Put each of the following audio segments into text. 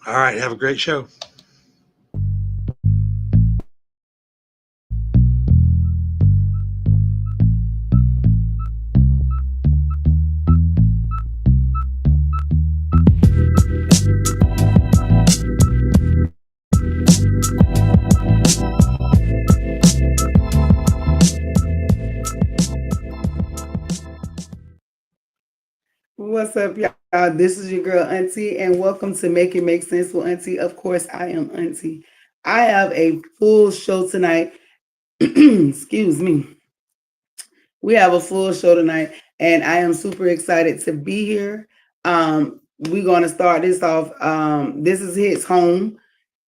All right. Have a great show. What's up, y'all? This is your girl Auntie, and welcome to Make It Make Sense with Auntie. Of course, I am Auntie. I have a full show tonight. Excuse me. We have a full show tonight, and I am super excited to be here. We're going to start this off. This is his home.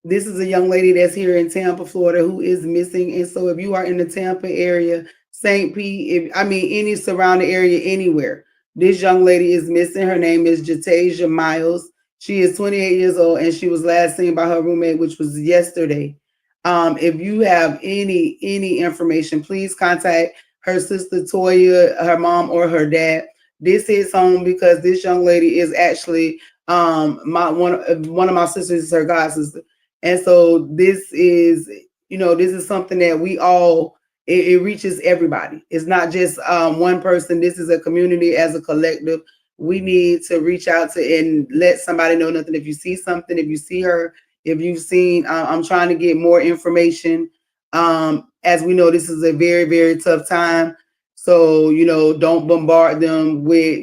This is a young lady that's here in Tampa, Florida, who is missing. And so, if you are in the Tampa area, St. Pete, any surrounding area, anywhere, this young lady is missing. Her name is Jatasia Miles. She is 28 years old, and she was last seen by her roommate, which was yesterday. If you have any information, please contact her sister Toya, her mom, or her dad. This is home because this young lady is actually my one of my sisters is her god sister, and so this is something that we all it reaches everybody. It's not just one person. This is a community as a collective. We need to reach out to and let somebody know nothing. If you see something, if you see her, if you've seen, I'm trying to get more information. As we know, this is a very, very tough time. So, don't bombard them with,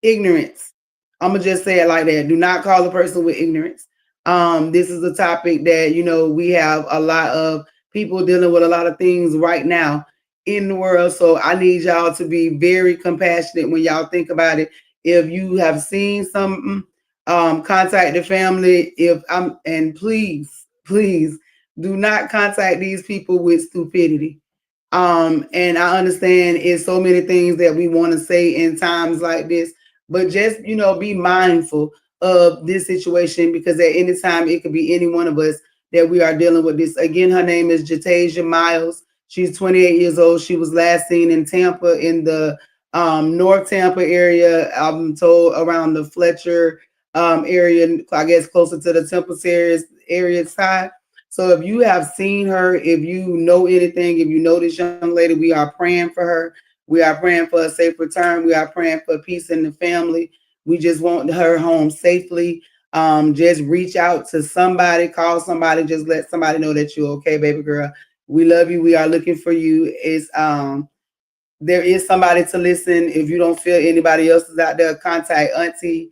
ignorance. I'm gonna just say it like that. Do not call a person with ignorance. This is a topic that we have a lot of people dealing with a lot of things right now in the world. So I need y'all to be very compassionate when y'all think about it. If you have seen something, contact the family. If I'm and please, please do not contact these people with stupidity. And I understand it's so many things that we want to say in times like this, but just be mindful of this situation because at any time it could be any one of us that we are dealing with this. Again, her name is Jatasia Miles. She's 28 years old. She was last seen in Tampa in the North Tampa area. I'm told around the Fletcher area, I guess closer to the Temple area side. So if you have seen her, if you know anything, if you know this young lady, we are praying for her. We are praying for a safe return. We are praying for peace in the family. We just want her home safely. Just reach out to somebody, call somebody, just let somebody know that you're okay, baby girl. We love you. We are looking for you. There is somebody to listen. If you don't feel anybody else is out there, contact Auntie.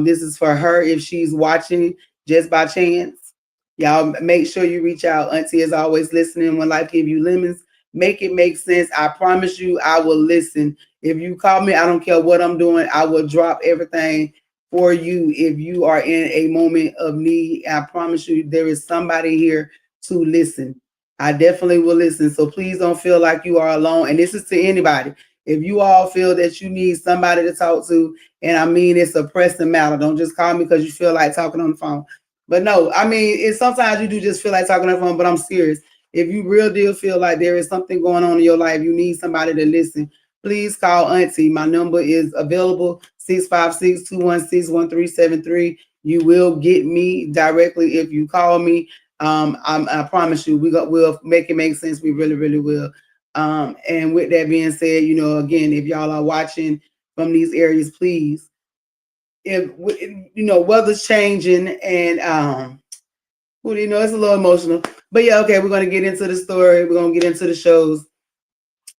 This is for her if she's watching just by chance. Y'all make sure you reach out. Auntie is always listening when life give you lemons. Make it make sense. I promise you, I will listen. If you call me, I don't care what I'm doing. I will drop everything for you if you are in a moment of need. I promise you, there is somebody here to listen. I definitely will listen. So please don't feel like you are alone. And this is to anybody. If you all feel that you need somebody to talk to, and I mean it's a pressing matter, don't just call me because you feel like talking on the phone. But no, I mean, it's sometimes you do just feel like talking on the phone, but I'm serious. If you real deal feel like there is something going on in your life, you need somebody to listen, please call Auntie. My number is available 656-216-1373. You will get me directly if you call me. I promise you, we'll make it make sense. We really, really will. And with that being said, again, if y'all are watching from these areas, please, if weather's changing and well, it's a little emotional. But yeah, okay, we're gonna get into the story. We're gonna get into the shows.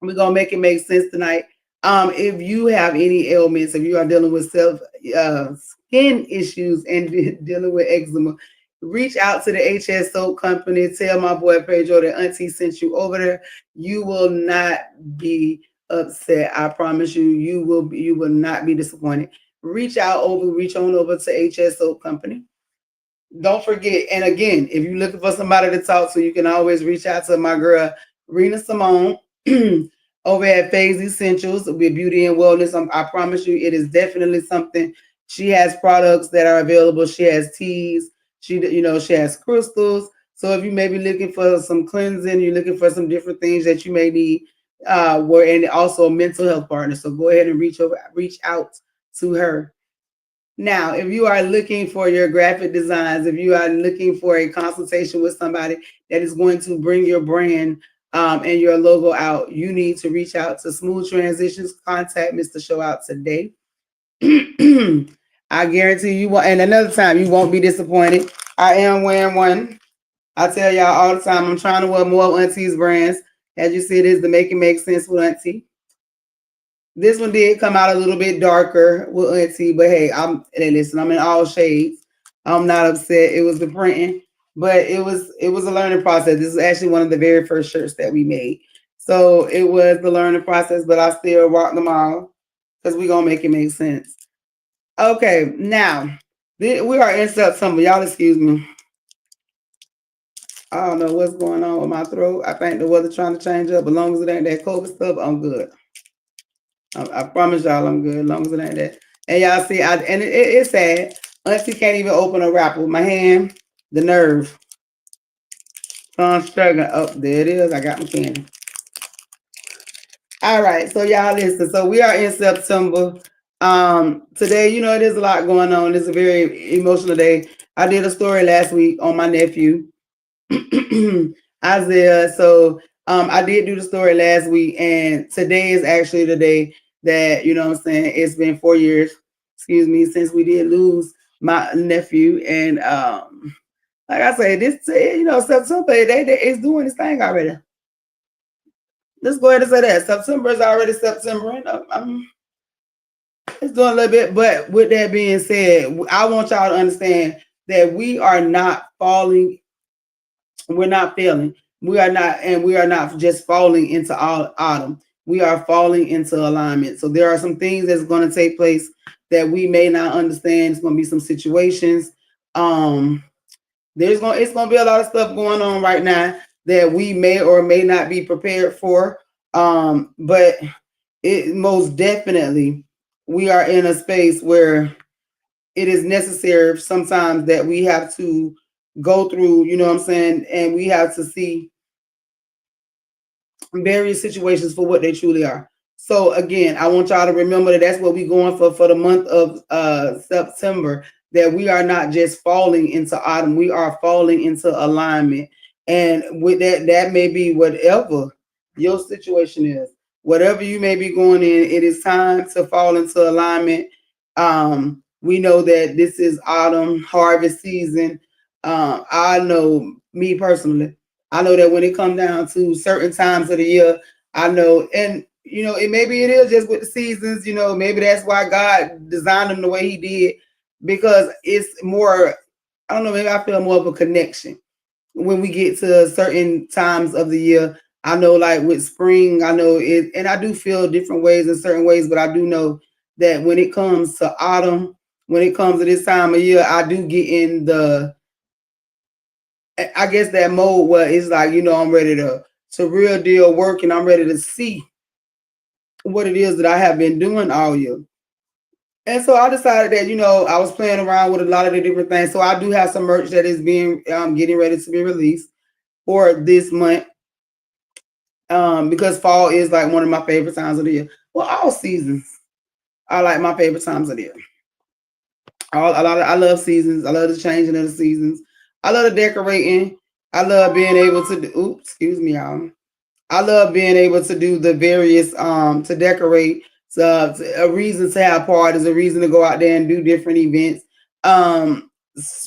We're gonna make it make sense tonight. If you have any ailments, if you are dealing with skin issues and dealing with eczema, reach out to the HS Soap Company. Tell my boy Pedro that Auntie sent you over there. You will not be upset. I promise you. You will not be disappointed. Reach on over to HS Soap Company. Don't forget, and again, if you're looking for somebody to talk to, you can always reach out to my girl Rena Simone over at Phase Essentials with beauty and wellness. I promise you, it is definitely something. She has products that are available. She has teas. She has crystals. So if you may be looking for some cleansing, you're looking for some different things that you may need, and also a mental health partner. So go ahead and reach out to her. Now, if you are looking for your graphic designs, if you are looking for a consultation with somebody that is going to bring your brand and your logo out, you need to reach out to Smooth Transitions. Contact Mr. Show Out today. I guarantee you won't. And another time, you won't be disappointed. I am wearing one. I tell y'all all the time, I'm trying to wear more of Auntie's brands. As you see, it is the Make It Make Sense with Auntie. This one did come out a little bit darker with Auntie, but hey, listen, I'm in all shades. I'm not upset. It was the printing, but it was a learning process. This is actually one of the very first shirts that we made. So it was the learning process, but I still rock them all because we're gonna make it make sense. Okay, now we are in September. Y'all excuse me. I don't know what's going on with my throat. I think the weather trying to change up. As long as it ain't that COVID stuff, I'm good. I promise y'all I'm good. As long as it ain't that. And y'all see, it's sad. Auntie can't even open a wrapper with my hand. The nerve. So I'm struggling. Oh, there it is. I got my candy. All right. So y'all listen. So we are in September. Today, it is a lot going on. It's a very emotional day. I did a story last week on my nephew. Isaiah. So I did do the story last week, and today is actually the day that, what I'm saying, it's been 4 years, excuse me, since we did lose my nephew. And like I say, this September, it's doing this thing already. Let's go ahead and say that. September is already September. It's doing a little bit, but with that being said, I want y'all to understand that we are not falling. We're not failing. We are not, and we are not just falling into autumn. We are falling into alignment. So there are some things that's going to take place that we may not understand. It's going to be some situations. It's going to be a lot of stuff going on right now that we may or may not be prepared for. But it most definitely, we are in a space where it is necessary sometimes that we have to go through, what I'm saying, and we have to see various situations for what they truly are. So again, I want y'all to remember that that's what we're going for the month of September, that we are not just falling into autumn, we are falling into alignment. And with that may be whatever your situation is, whatever you may be going in, it is time to fall into alignment. We know that this is autumn harvest season. I know, me personally, I know that when it comes down to certain times of the year, I know, and it is just with the seasons. Maybe that's why God designed them the way He did, because it's more. I don't know. Maybe I feel more of a connection when we get to certain times of the year. I know, like with spring, I know it, and I do feel different ways in certain ways, but I do know that when it comes to autumn, when it comes to this time of year, I do get in I guess that mode where it's like, I'm ready to real deal work, and I'm ready to see what it is that I have been doing all year. And so I decided that, I was playing around with a lot of the different things. So I do have some merch that is being getting ready to be released for this month. Because fall is like one of my favorite times of the year. Well, all seasons are like my favorite times of the year. I love seasons. I love the changing of the seasons. I love the decorating. I love being able to do, excuse me, y'all. I love being able to do the various to decorate. So a reason to have parties, a reason to go out there and do different events.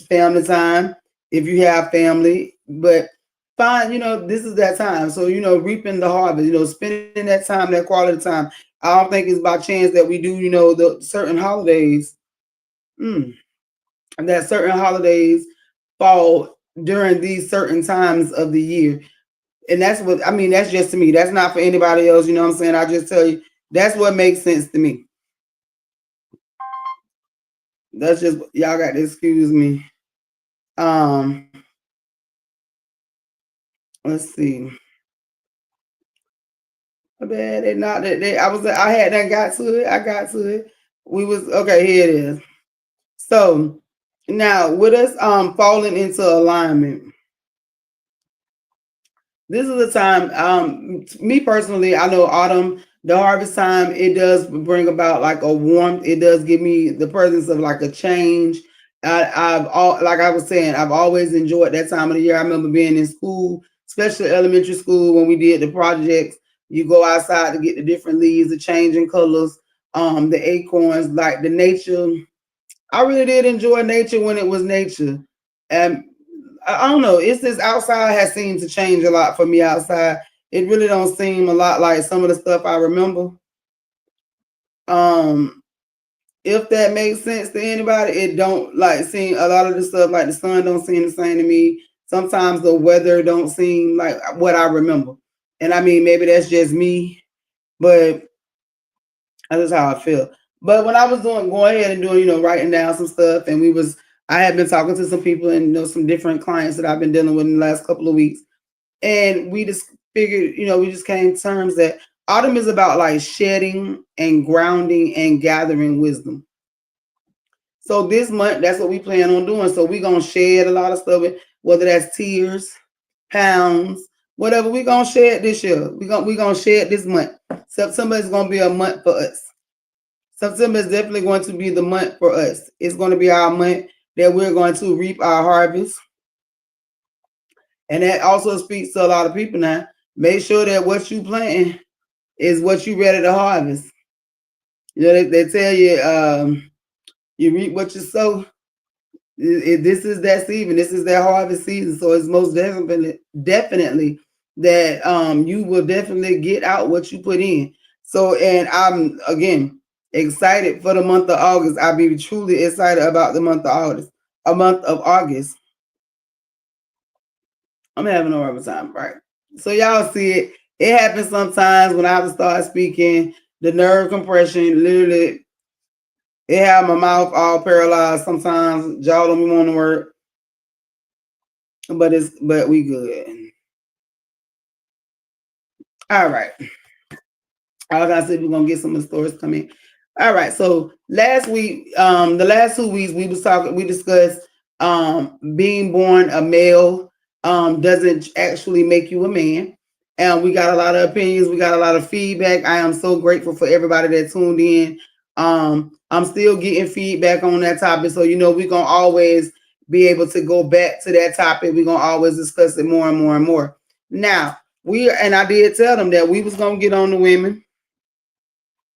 Family time if you have family, but fine, this is that time. So reaping the harvest, spending that time, that quality time. I don't think it's by chance that we do, the certain holidays. That certain holidays fall during these certain times of the year. And that's what I mean. That's just to me. That's not for anybody else. You know what I'm saying? I just tell you that's what makes sense to me. That's just y'all got to excuse me. Let's see. They not that they. I had that got to it. I got to it. We was okay. Here it is. So now with us falling into alignment. This is the time. Me personally, I know autumn the harvest time, it does bring about like a warmth. It does give me the presence of like a change. Like I was saying, I've always enjoyed that time of the year. I remember being in school, especially elementary school, when we did the projects. You go outside to get the different leaves, the changing colors, the acorns, like the nature. I really did enjoy nature when it was nature. And I don't know, it's this outside has seemed to change a lot for me outside. It really don't seem a lot like some of the stuff I remember. Um, if that makes sense to anybody, it don't like seem a lot of the stuff like the sun don't seem the same to me. Sometimes the weather don't seem like what I remember. And I mean maybe that's just me, but that's how I feel. But when I was going ahead and doing, writing down some stuff, and I had been talking to some people and some different clients that I've been dealing with in the last couple of weeks, and we just figured, we just came to terms that autumn is about like shedding and grounding and gathering wisdom. So this month, that's what we plan on doing. So we're gonna shed a lot of stuff, whether that's tears, pounds, whatever. We're gonna shed this year. We're gonna shed this month. September is gonna be a month for us. September is definitely going to be the month for us. It's going to be our month that we're going to reap our harvest. And that also speaks to a lot of people now. Make sure that what you plant is what you ready to harvest. They tell you you reap what you sow. This is that season. This is that harvest season. So it's most definitely that you will definitely get out what you put in. So, and I'm again excited for the month of August. I'll be truly excited about the month of August. A month of August. I'm having a hard time, right? So y'all see it. It happens sometimes when I start speaking. The nerve compression, literally, it have my mouth all paralyzed. Sometimes jaw don't even want to work, but we good. All right. Like I said, we're gonna get some of the stories coming. All right. So last week, the last 2 weeks, we discussed being born a male doesn't actually make you a man. And we got a lot of opinions, we got a lot of feedback. I am so grateful for everybody that tuned in. I'm still getting feedback on that topic. So we're gonna always be able to go back to that topic. We're gonna always discuss it more and more and more. Now, I did tell them that we was gonna get on the women.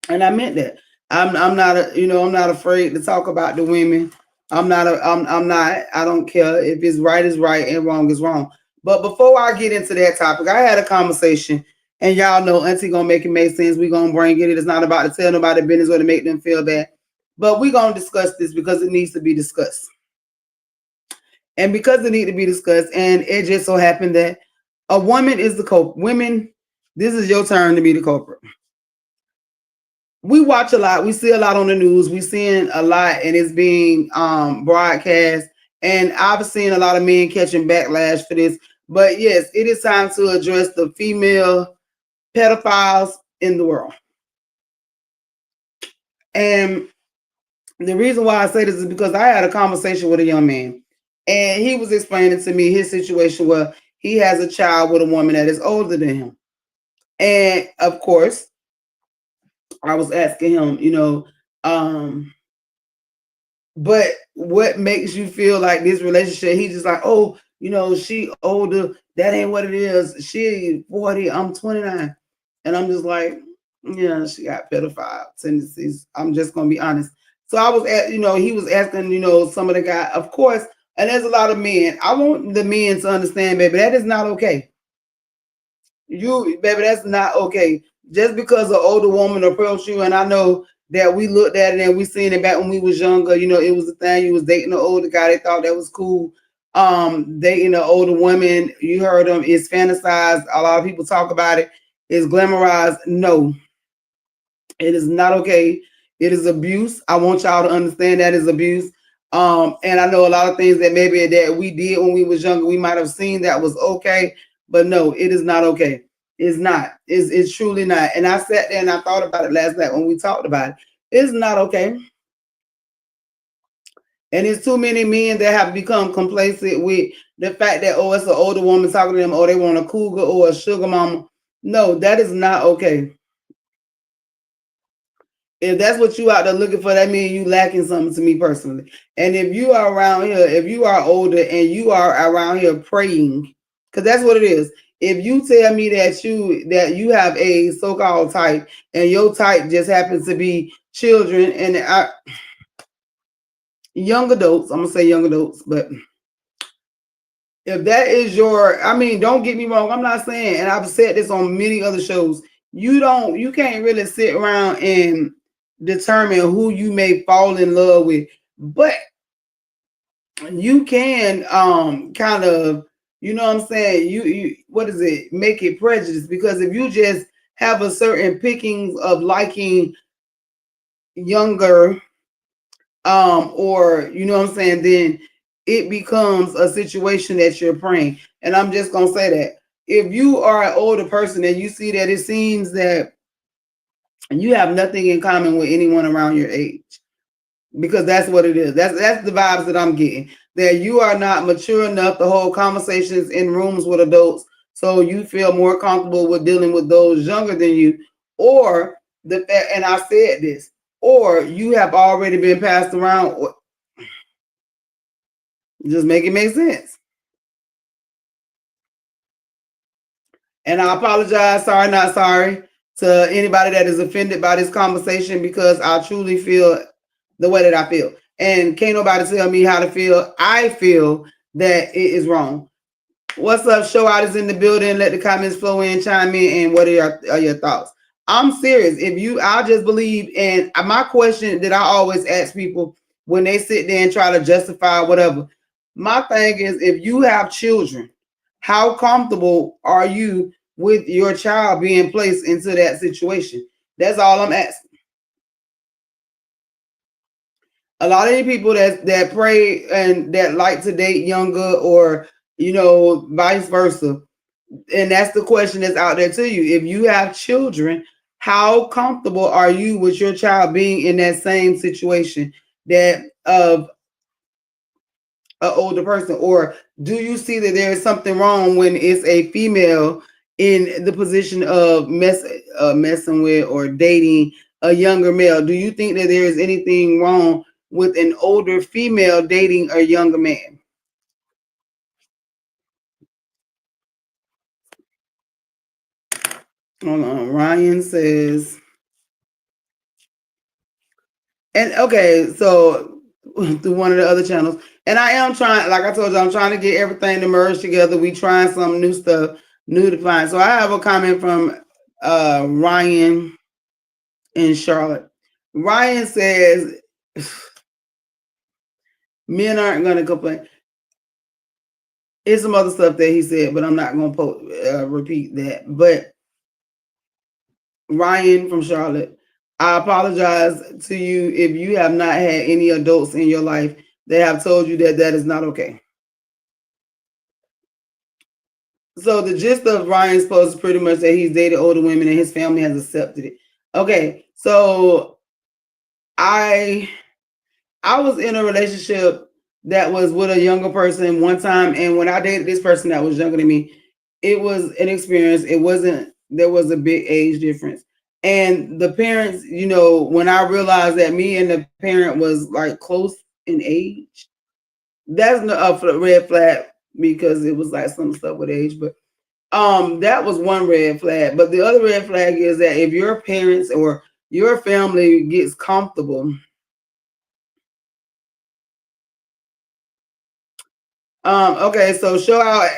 And I meant that. I'm not I'm not afraid to talk about the women. I'm not I don't care if it's right is right and wrong is wrong. But before I get into that topic, I had a conversation, and y'all know Auntie gonna make it make sense. We gonna bring it. It's not about to tell nobody business or to make them feel bad. But we gonna discuss this because it needs to be discussed. And because it needs to be discussed, and it just so happened that a woman is the culprit. Women, this is your turn to be the culprit. We watch a lot. We see a lot on the news. We're seeing a lot, and it's being broadcast. And I've seen a lot of men catching backlash for this. But yes, it is time to address the female pedophiles in the world. And the reason why I say this is because I had a conversation with a young man, and he was explaining to me his situation where he has a child with a woman that is older than him. And of course, I was asking him, but what makes you feel like this relationship? He's just like, oh, she older. That ain't what it is. She 40. I'm 29. And I'm just like, yeah, she got pedophile tendencies. I'm just gonna be honest. So I was he was asking, some of the guy, of course, and there's a lot of men. I want the men to understand, baby, that is not okay. Baby, that's not okay. Just because an older woman approached you, and I know that we looked at it and we seen it back when we was younger. It was a thing. You was dating an older guy. They thought that was cool. Dating an older woman, you heard them. It's fantasized. A lot of people talk about it. It's glamorized. No, it is not okay. It is abuse. I want y'all to understand that is abuse. And I know a lot of things that maybe that we did when we was younger, we might have seen that was okay. But no, it is not okay. It's not. It's truly not. And I sat there and I thought about it last night when we talked about it. It's not okay. And it's too many men that have become complacent with the fact that, oh, it's an older woman talking to them, or they want a cougar or a sugar mama. No, that is not okay. If that's what you out there looking for, that means you lacking something to me personally. And if you are around here, if you are older and you are around here praying, because that's what it is. If you tell me that you have a so-called type and your type just happens to be children and young adults, I'm gonna say young adults, but if that is your, I mean, don't get me wrong, I'm not saying, and I've said this on many other shows, you can't really sit around and determine who you may fall in love with, but you can kind of, you know what I'm saying, you what is it, make it prejudice, because if you just have a certain pickings of liking younger, or you know what I'm saying, then it becomes a situation that you're praying. And I'm just gonna say that if you are an older person and you see that it seems that you have nothing in common with anyone around your age, because that's what it is. That's the vibes that I'm getting. That you are not mature enough to hold conversations in rooms with adults, so you feel more comfortable with dealing with those younger than you, or and I said this, or you have already been passed around. Just make it make sense. And I apologize, sorry, not sorry, to anybody that is offended by this conversation, because I truly feel the way that I feel. And can't nobody tell me how to feel. I feel that it is wrong. What's up? Show out is in the building. Let the comments flow in, chime in, and what are your thoughts? I'm serious. I just believe, and my question that I always ask people when they sit there and try to justify whatever, my thing is, if you have children, how comfortable are you with your child being placed into that situation? That's all I'm asking. A lot of the people that pray and that like to date younger, or vice versa, and that's the question that's out there to you. If you have children, how comfortable are you with your child being in that same situation that of an older person? Or do you see that there is something wrong when it's a female in the position of messing with or dating a younger male? Do you think that there is anything wrong with an older female dating a younger man? Hold on. Ryan says, and okay, so through one of the other channels, and I am trying, like I told you, I'm trying to get everything to merge together. We trying some new stuff, new to find. So I have a comment from Ryan in Charlotte. Ryan says, men aren't going to complain. It's some other stuff that he said, but I'm not going to repeat that. But Ryan from Charlotte, I apologize to you if you have not had any adults in your life that have told you that that is not okay. So the gist of Ryan's post is pretty much that he's dated older women and his family has accepted it. Okay, so I was in a relationship that was with a younger person one time, and when I dated this person that was younger than me, it was an experience. There was a big age difference. And the parents, when I realized that me and the parent was like close in age, that's a red flag, because it was like some stuff with age. But that was one red flag. But the other red flag is that if your parents or your family gets comfortable, okay, so show out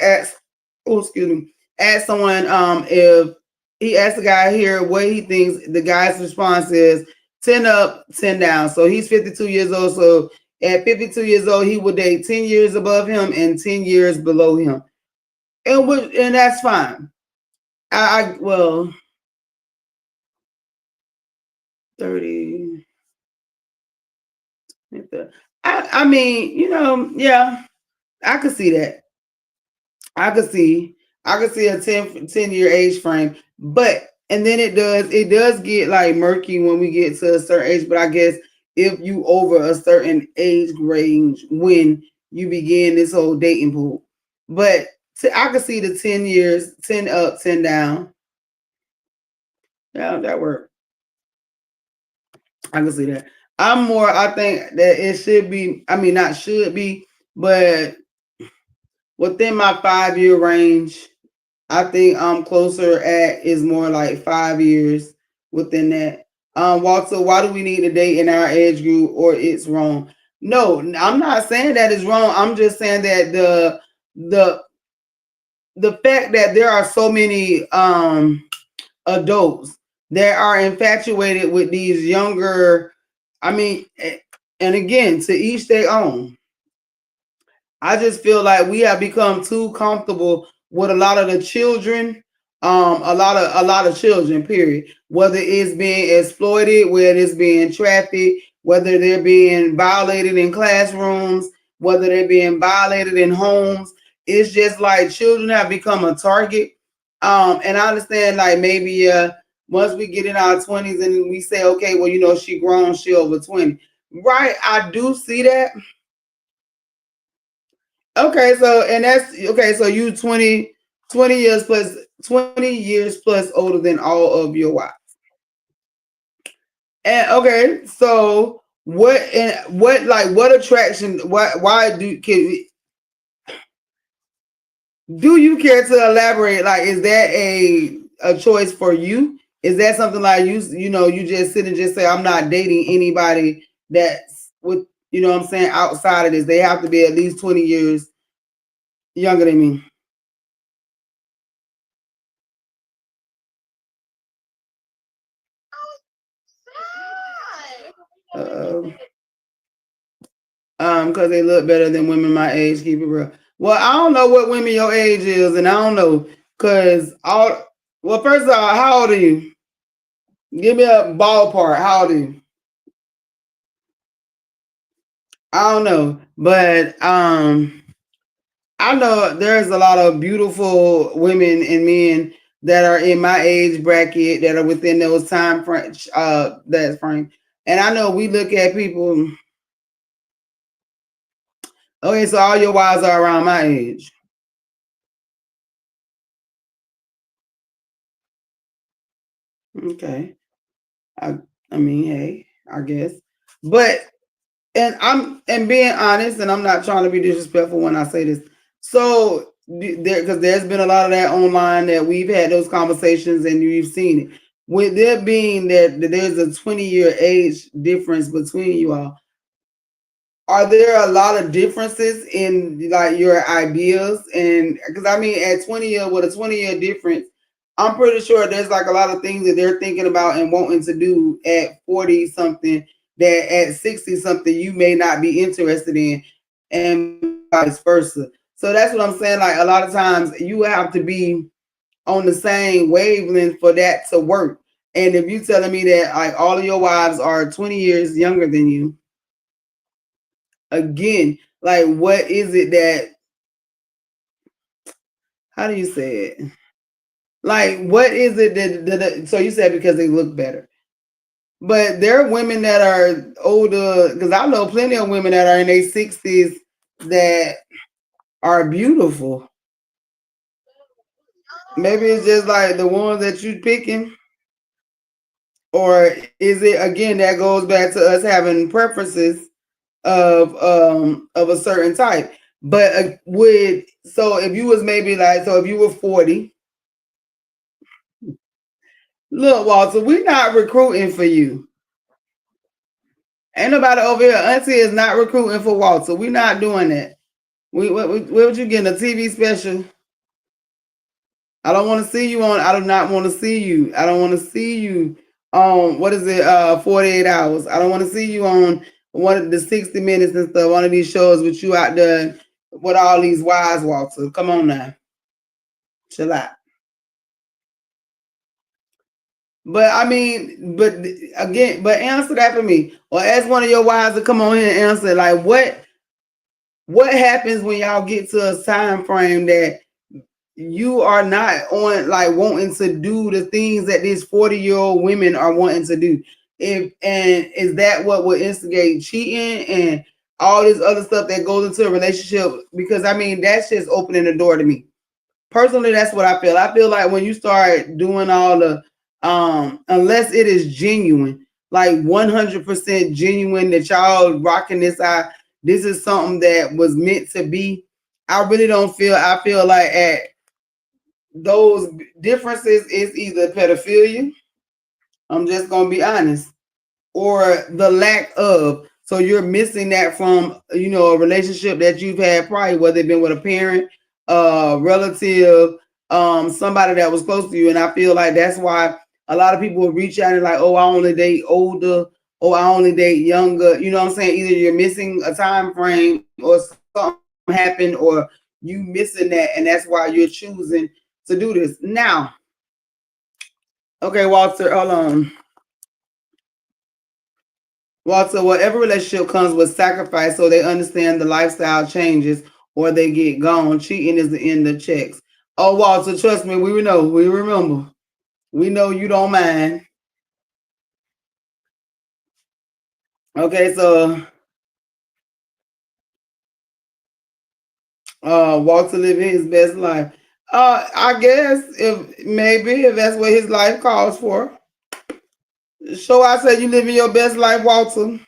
ask someone if he asked the guy here what he thinks. The guy's response is 10 up, 10 down. So he's 52 years old. So at 52 years old, he would date 10 years above him and 10 years below him. And that's fine. Well, 30. I mean, yeah, I could see that. I could see a 10-year age frame, but and then it does get like murky when we get to a certain age. But I guess if you over a certain age range when you begin this whole dating pool, but I could see the 10 years, 10 up, 10 down. Yeah, that worked. I can see that. I think that it should be, I mean, not should be, but within my 5 year range, I think I'm closer at is more like 5 years within that. Walter, why do we need to date in our age group or it's wrong? No, I'm not saying that it's wrong. I'm just saying that the the fact that there are so many adults that are infatuated with these younger, I mean, and again, to each their own. I just feel like we have become too comfortable with a lot of the children, a lot of children, period. Whether it's being exploited, whether it's being trafficked, whether they're being violated in classrooms, whether they're being violated in homes. It's just like children have become a target. And I understand like maybe once we get in our 20s and we say, okay, well, she grown, she over 20. Right. I do see that. Okay, so and that's okay. So you 20 years plus 20 years plus older than all of your wives. And okay, so what attraction? Why do you care to elaborate? Like, is that a choice for you? Is that something like you just sit and just say I'm not dating anybody that's with what I'm saying outside of this? They have to be at least 20 years younger than me. Because they look better than women my age. Keep it real. Well, I don't know what women your age is, and I don't know because all. Well, first of all, how old are you? Give me a ballpark. How old are you? I don't know, but I know there's a lot of beautiful women and men that are in my age bracket that are within those time frame. That frame, and I know we look at people. Okay, so all your wives are around my age. Okay. I I mean, hey, I guess. But and being honest, and I'm not trying to be disrespectful when I say this. So because there's been a lot of that online that we've had those conversations and you've seen it. With there being that there's a 20-year age difference between you all, are there a lot of differences in like your ideas? And because I mean, at 20 year with a 20-year difference, I'm pretty sure there's like a lot of things that they're thinking about and wanting to do at 40 something that at 60 something you may not be interested in, and vice versa. So that's what I'm saying. Like a lot of times you have to be on the same wavelength for that to work. And if you telling me that like all of your wives are 20 years younger than you, again, like what is it that, how do you say it? Like what is it that so you said because they look better. But there are women that are older, because I know plenty of women that are in their 60s that are beautiful. Maybe it's just like the ones that you picking, or is it again that goes back to us having preferences of a certain type. But would so if you was maybe like so if you were 40, look, Walter, we're not recruiting for you. Ain't nobody over here. Auntie is not recruiting for Walter. We're not doing that. What would you get, a TV special? I don't want to see you on. I do not want to see you. I don't want to see you on what is it? 48 hours. I don't want to see you on one of the 60 minutes and stuff. One of these shows with you out there with all these wise Walter. Come on now, chill out. But I mean, but again, but answer that for me, or ask one of your wives to come on here and answer. Like, what happens when y'all get to a time frame that you are not on like wanting to do the things that these 40-year-old women are wanting to do? If and is that what will instigate cheating and all this other stuff that goes into a relationship? Because I mean, that's just opening the door to me. Personally, that's what I feel. I feel like when you start doing all the unless it is genuine, like 100% genuine that y'all rocking this out. This is something that was meant to be. I really don't feel. I feel like at those differences is either pedophilia. I'm just gonna be honest, or the lack of. So you're missing that from a relationship that you've had prior, whether it been with a parent, relative, somebody that was close to you. And I feel like that's why a lot of people will reach out and like, oh, I only date older, or I only date younger. You know what I'm saying? Either you're missing a time frame or something happened, or you missing that, and that's why you're choosing to do this. Now, okay, Walter, hold on. Walter, whatever relationship comes with sacrifice, so they understand the lifestyle changes or they get gone. Cheating is the end of checks. Oh, Walter, trust me, we know, we remember. We know you don't mind. Okay, so Walter living his best life. I guess if that's what his life calls for. So I said you living your best life, Walter.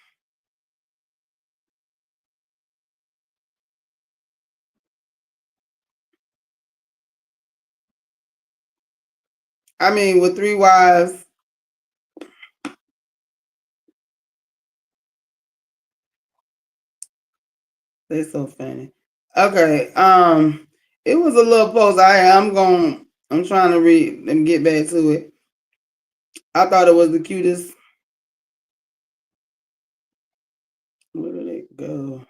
I mean, with 3 wives. They're so funny. Okay. It was a little post. I'm trying to read and get back to it. I thought it was the cutest. Where did it go?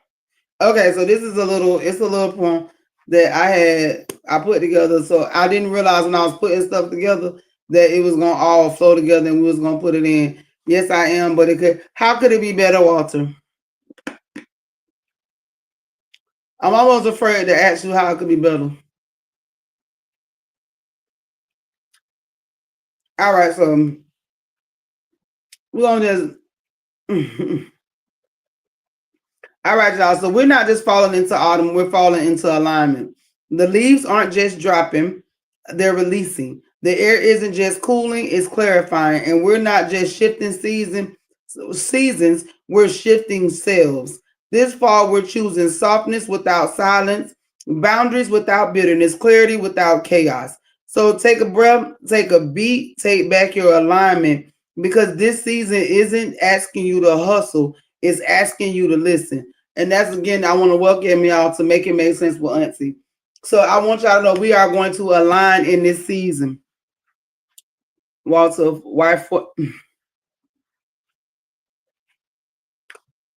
Okay, so it's a little poem that I put together. So I didn't realize when I was putting stuff together that it was gonna all flow together and we was gonna put it in. Yes, I am, but how could it be better, Walter? I'm almost afraid to ask you how it could be better. All right, so we're gonna just all right, y'all. So we're not just falling into autumn, we're falling into alignment. The leaves aren't just dropping, they're releasing. The air isn't just cooling, it's clarifying. And we're not just shifting seasons, we're shifting selves. This fall, we're choosing softness without silence, boundaries without bitterness, clarity without chaos. So take a breath, take a beat, take back your alignment, because this season isn't asking you to hustle, it's asking you to listen. And that's again, I want to welcome y'all to Make It Make Sense with Aunti. So I want y'all to know we are going to align in this season. Walter, wife.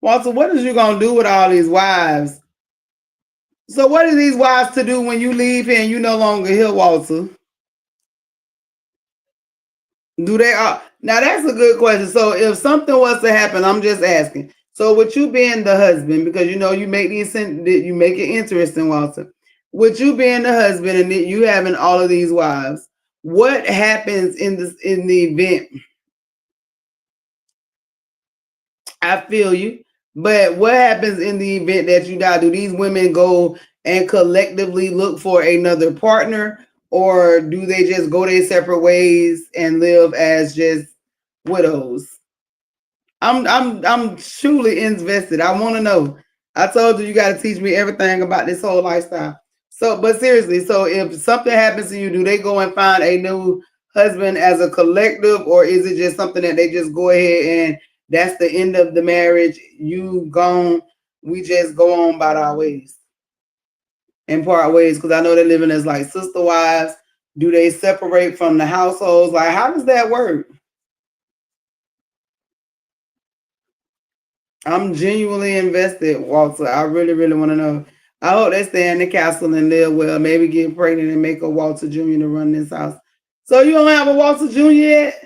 Walter, what is you gonna do with all these wives? So what are these wives to do when you leave here and you no longer here, Walter? Do they are now? That's a good question. So if something was to happen, I'm just asking. So with you being the husband, because you make you make it interesting, Walter. With you being the husband and you having all of these wives, what happens in the event? I feel you. But what happens in the event that you die? Do these women go and collectively look for another partner, or do they just go their separate ways and live as just widows? I'm truly invested. I want to know. I told you you got to teach me everything about this whole lifestyle. So, but seriously, so if something happens to you, do they go and find a new husband as a collective, or is it just something that they just go ahead and that's the end of the marriage? You gone, we just go on about our ways and part ways, because I know they're living as like sister wives. Do they separate from the households? Like, how does that work? I'm genuinely invested, Walter. I really, really want to know. I hope they stay in the castle and live well. Maybe get pregnant and make a Walter Jr. to run this house. So you don't have a Walter Jr. yet?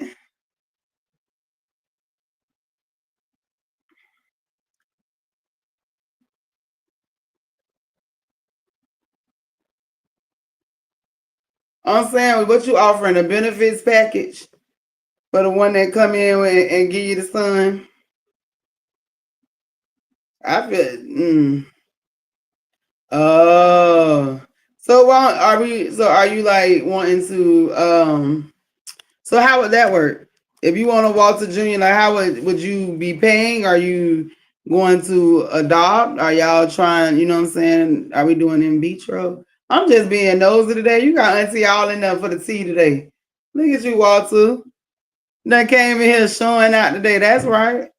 I'm saying, what you offering, a benefits package for the one that come in and give you the son? I feel. Oh, so are we? So are you like wanting to? So how would that work? If you want to Walter Jr., like how would you be paying? Are you going to adopt? Are y'all trying, you know what I'm saying? Are we doing in vitro? I'm just being nosy today. You got Auntie all in there for the tea today. Look at you, Walter. That came in here showing out today. That's right.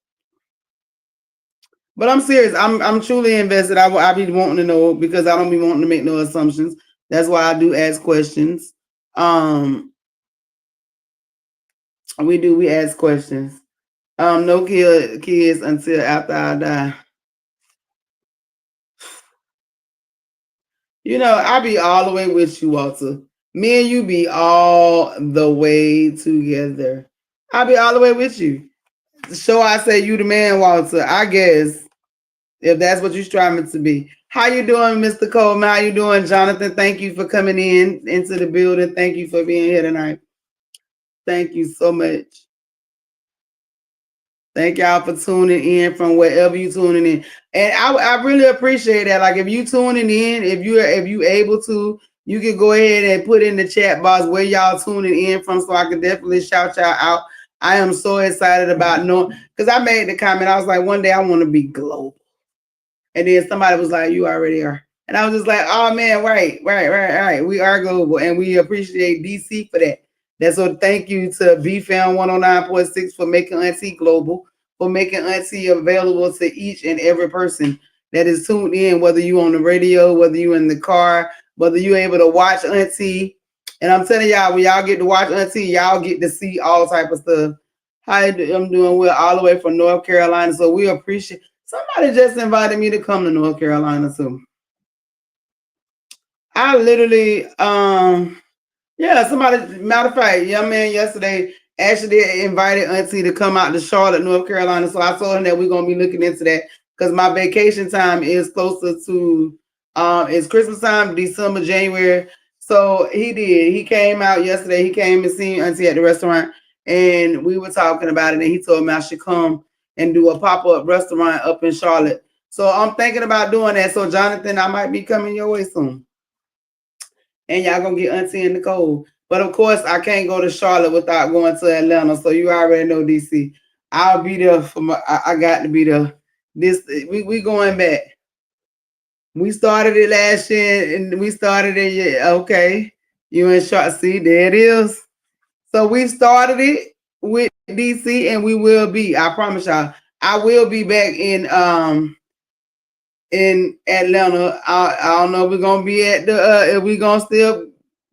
But I'm serious. I'm truly invested. I be wanting to know because I don't be wanting to make no assumptions. That's why I do ask questions. We ask questions. No kids until after I die. You know, I be all the way with you, Walter. Me and you be all the way together. I be all the way with you. So I say you the man, Walter. I guess if that's what you're striving to be. How you doing, Mr. Coleman? How you doing, Jonathan? Thank you for coming into the building. Thank you for being here tonight. Thank you so much. Thank y'all for tuning in from wherever you tuning in. And I really appreciate that. Like if you tuning in, if you able to, you can go ahead and put in the chat box where y'all tuning in from so I can definitely shout y'all out. I am so excited about knowing because I made the comment. I was like, one day I want to be global. And then somebody was like, you already are. And I was just like, oh man, right. We are global and we appreciate DC for that. That's so thank you to BFAM 109.6 for making Auntie global, for making Auntie available to each and every person that is tuned in, whether you on the radio, whether you in the car, whether you able to watch Auntie. And I'm telling y'all, when y'all get to watch Auntie, y'all get to see all type of stuff. Hi, I'm doing well all the way from North Carolina. So we appreciate. Somebody just invited me to come to North Carolina too. I literally, yeah, somebody, matter of fact, young man yesterday actually invited Auntie to come out to Charlotte, North Carolina. So I told him that we're gonna be looking into that because my vacation time is closer to it's Christmas time, December, January. So he did. He came out yesterday. He came and seen Auntie at the restaurant, and we were talking about it. And he told me I should come and do a pop-up restaurant up in Charlotte. So I'm thinking about doing that. So Jonathan, I might be coming your way soon. And y'all gonna get Auntie in the cold. But of course, I can't go to Charlotte without going to Atlanta. So you already know DC. I'll be there for I got to be there. We going back. We started it last year and we started it. Yeah, okay. You in Charlotte? See, there it is. So we started it with DC, and we will be. I promise y'all. I will be back in Atlanta. I don't know if we're gonna be at the if we're gonna still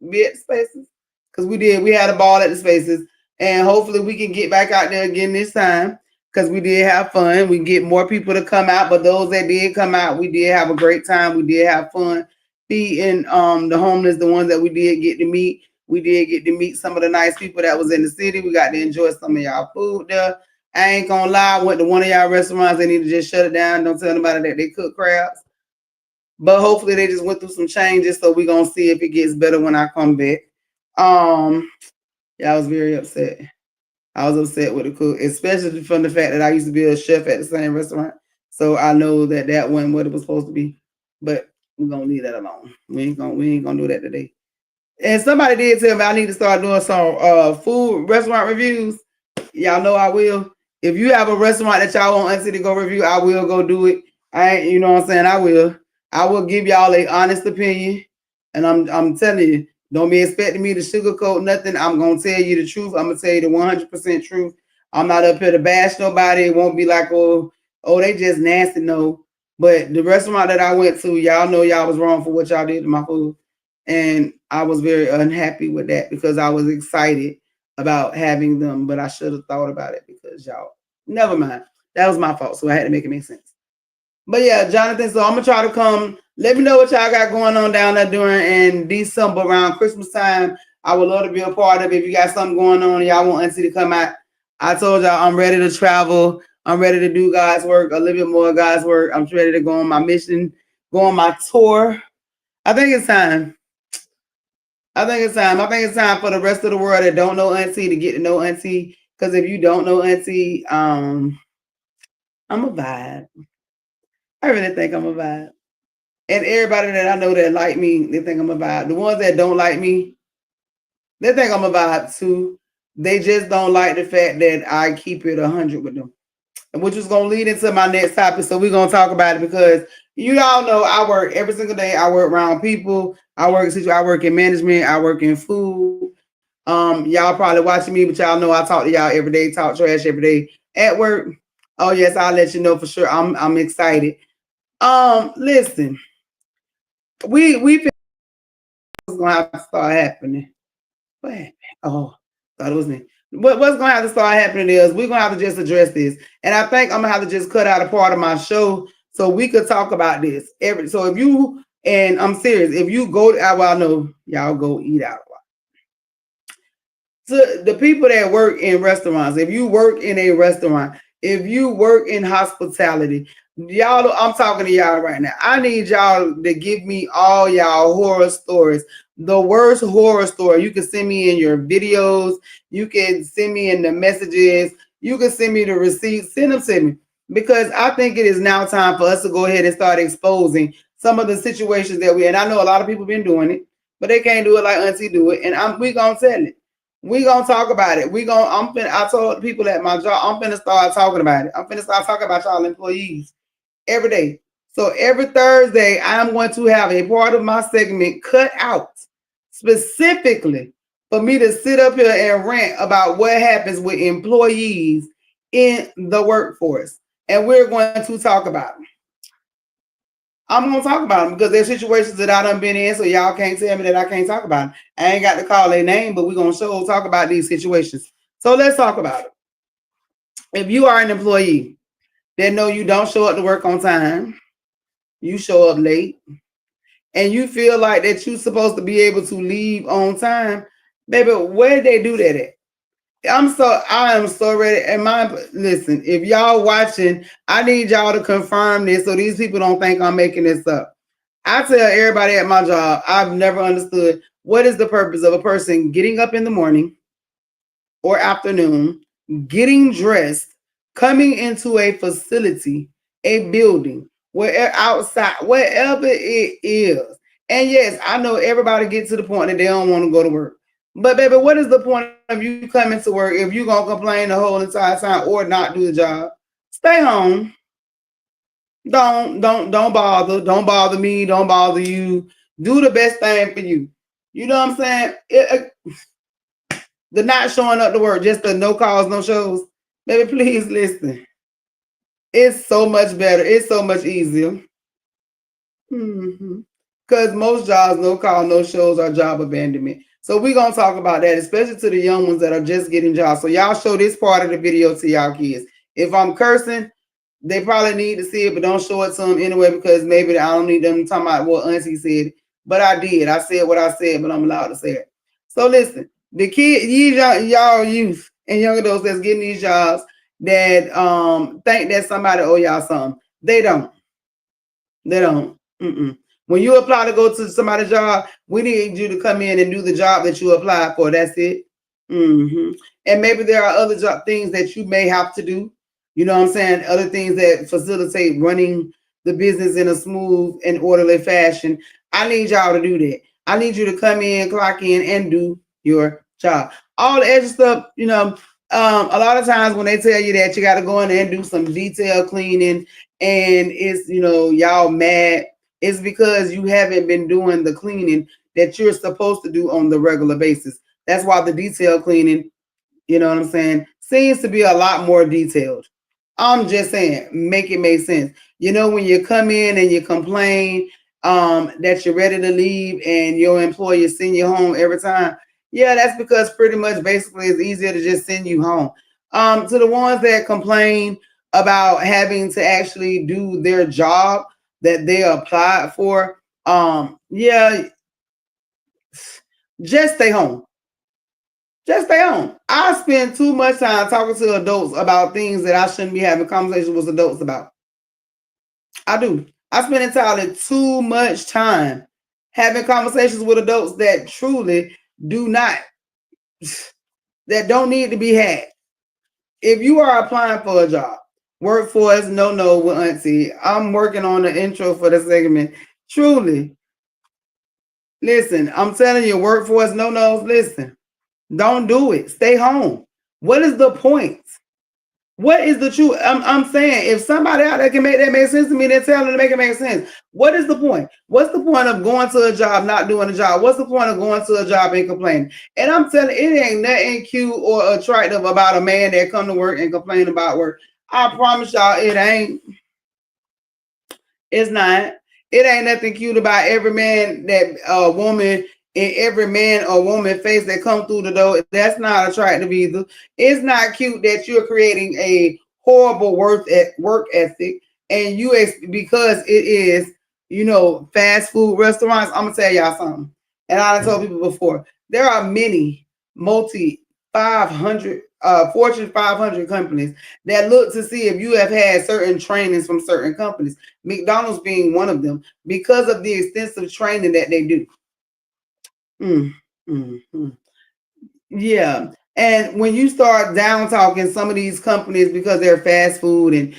be at the spaces. Because we had a ball at the spaces. And hopefully we can get back out there again this time. Because we did have fun. We get more people to come out, but those that did come out, we did have a great time. We did have fun feeding the homeless, the ones that we did get to meet. We did get to meet some of the nice people that was in the city. We got to enjoy some of y'all food there. I ain't gonna lie, I went to one of y'all restaurants. They need to just shut it down. Don't tell nobody that they cook crabs. But hopefully they just went through some changes. So we're gonna see if it gets better when I come back. Yeah, I was very upset. I was upset with the cook, especially from the fact that I used to be a chef at the same restaurant. So I know that wasn't what it was supposed to be. But we're gonna leave that alone. We ain't gonna do that today. And somebody did tell me I need to start doing some food restaurant reviews. Y'all know I will. If you have a restaurant that y'all want Auntie to go review, I will go do it. You know what I'm saying? I will give y'all a honest opinion. And I'm telling you, don't be expecting me to sugarcoat nothing. I'm gonna tell you the truth. I'm gonna tell you the 100% truth. I'm not up here to bash nobody. It won't be like, oh, they just nasty. No. But the restaurant that I went to, y'all know y'all was wrong for what y'all did to my food. And I was very unhappy with that because I was excited about having them, but I should have thought about it because y'all, never mind. That was my fault. So I had to make it make sense. But yeah, Jonathan, so I'm gonna try to come. Let me know what y'all got going on down there during in December around Christmas time. I would love to be a part of it. If you got something going on and y'all want Auntie to come out, I told y'all I'm ready to travel. I'm ready to do God's work, a little bit more God's work. I'm ready to go on my mission, go on my tour. I think it's time. I think it's time for the rest of the world that don't know Auntie to get to know Auntie. Because if you don't know Auntie, I'm a vibe. I really think I'm a vibe. And everybody that I know that like me, they think I'm a vibe. The ones that don't like me, they think I'm a vibe too. They just don't like the fact that I keep it 100 with them, which is going to lead into my next topic. So we're going to talk about it because you all know I work every single day. I work around people. I work in management. I work in food. Y'all probably watching me, but y'all know I talk to y'all every day, talk trash every day at work. Oh yes, I'll let you know for sure. I'm excited. Listen, we gonna have to start happening. What happened? Oh, thought it was me. What's gonna have to start happening is we're gonna have to just address this, and I think I'm gonna have to just cut out a part of my show so we could talk about this. So if you, and I'm serious, if you go, well, I know y'all go eat out. To the people that work in restaurants, if you work in a restaurant, if you work in hospitality, y'all, I'm talking to y'all right now. I need y'all to give me all y'all horror stories. The worst horror story. You can send me in your videos. You can send me in the messages. You can send me the receipts. Send them to me because I think it is now time for us to go ahead and start exposing some of the situations that we. And I know a lot of people been doing it, but they can't do it like Auntie do it. And we gonna tell it. We gonna talk about it. I told people at my job, I'm finna start talking about it. I'm finna start talking about y'all employees every day. So every Thursday, I'm going to have a part of my segment cut out specifically for me to sit up here and rant about what happens with employees in the workforce. And we're going to talk about them. I'm gonna talk about them because there's situations that I done been in, so y'all can't tell me that I can't talk about them. I ain't got to call their name, but we're gonna talk about these situations. So let's talk about it. If you are an employee that know you don't show up to work on time, you show up late, and you feel like that you're supposed to be able to leave on time, baby, where did they do that at? I am so ready. Listen, if y'all watching, I need y'all to confirm this so these people don't think I'm making this up. I tell everybody at my job, I've never understood what is the purpose of a person getting up in the morning or afternoon, getting dressed, coming into a facility, a building, wherever outside, wherever it is. And yes, I know everybody gets to the point that they don't want to go to work. But baby, what is the point of you coming to work if you're gonna complain the whole entire time or not do the job? Stay home. Don't bother. Don't bother me. Don't bother you. Do the best thing for you. You know what I'm saying? The not showing up to work, just the no calls, no shows. Baby, please listen. It's so much better. It's so much easier. Because most jobs, no call, no shows, are job abandonment. So we're going to talk about that, especially to the young ones that are just getting jobs. So y'all show this part of the video to y'all kids. If I'm cursing, they probably need to see it, but don't show it to them anyway because maybe I don't need them talking about what Auntie said. But I did. I said what I said, but I'm allowed to say it. So listen, the kids, y'all youth and young adults that's getting these jobs that think that somebody owe y'all something. They don't. They don't. When you apply to go to somebody's job, we need you to come in and do the job that you applied for. That's it. And maybe there are other things that you may have to do. You know what I'm saying? Other things that facilitate running the business in a smooth and orderly fashion. I need y'all to do that. I need you to come in, clock in, and do your job. All the extra stuff, a lot of times when they tell you that you got to go in there and do some detail cleaning and it's, y'all mad, it's because you haven't been doing the cleaning that you're supposed to do on the regular basis. That's why the detail cleaning, you know what I'm saying, seems to be a lot more detailed. I'm just saying, make it make sense. When you come in and you complain that you're ready to leave and your employer send you home every time, yeah, that's because pretty much basically it's easier to just send you home. To the ones that complain about having to actually do their job that they applied for, yeah, just stay home. Just stay home. I spend too much time talking to adults about things that I shouldn't be having conversations with adults about. I do. I spend entirely too much time having conversations with adults that truly do not, that don't need to be had. If you are applying for a job, workforce, no with Auntie. I'm working on the intro for the segment. Truly, listen, I'm telling you, workforce, no, listen. Don't do it. Stay home. What is the point? What is the truth? I'm saying if somebody out there can make that make sense to me, then tell them to make it make sense. What is the point? What's the point of going to a job, not doing a job? What's the point of going to a job and complaining? And I'm telling you, it ain't nothing cute or attractive about a man that come to work and complain about work. I promise y'all, it ain't. It's not. It ain't nothing cute about every man that woman in every man or woman face that come through the door. That's not attractive either. It's not cute that you're creating a horrible work ethic and because it is, fast food restaurants. I'm gonna tell y'all something. And I told people before, there are many multi 500 Fortune 500 companies that look to see if you have had certain trainings from certain companies. McDonald's being one of them because of the extensive training that they do. Yeah. And when you start down talking some of these companies because they're fast food, and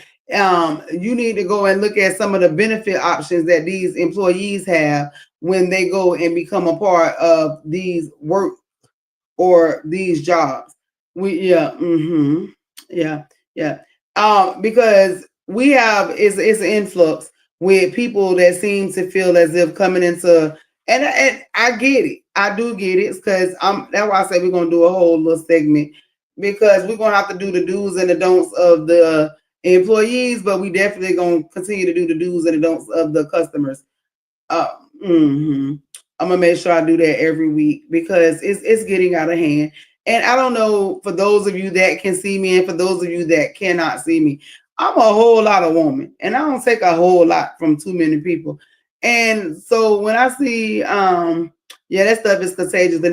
you need to go and look at some of the benefit options that these employees have when they go and become a part of these work or these jobs. Yeah. Because we have it's an influx with people that seem to feel as if coming into, and I get it. I do get it, because that's why I say we're gonna do a whole little segment, because we're gonna have to do the do's and the don'ts of the employees, but we definitely gonna continue to do the do's and the don'ts of the customers. I'm gonna make sure I do that every week, because it's getting out of hand. And I don't know, for those of you that can see me and for those of you that cannot see me, I'm a whole lot of woman, and I don't take a whole lot from too many people. And so when I see, that stuff is contagious.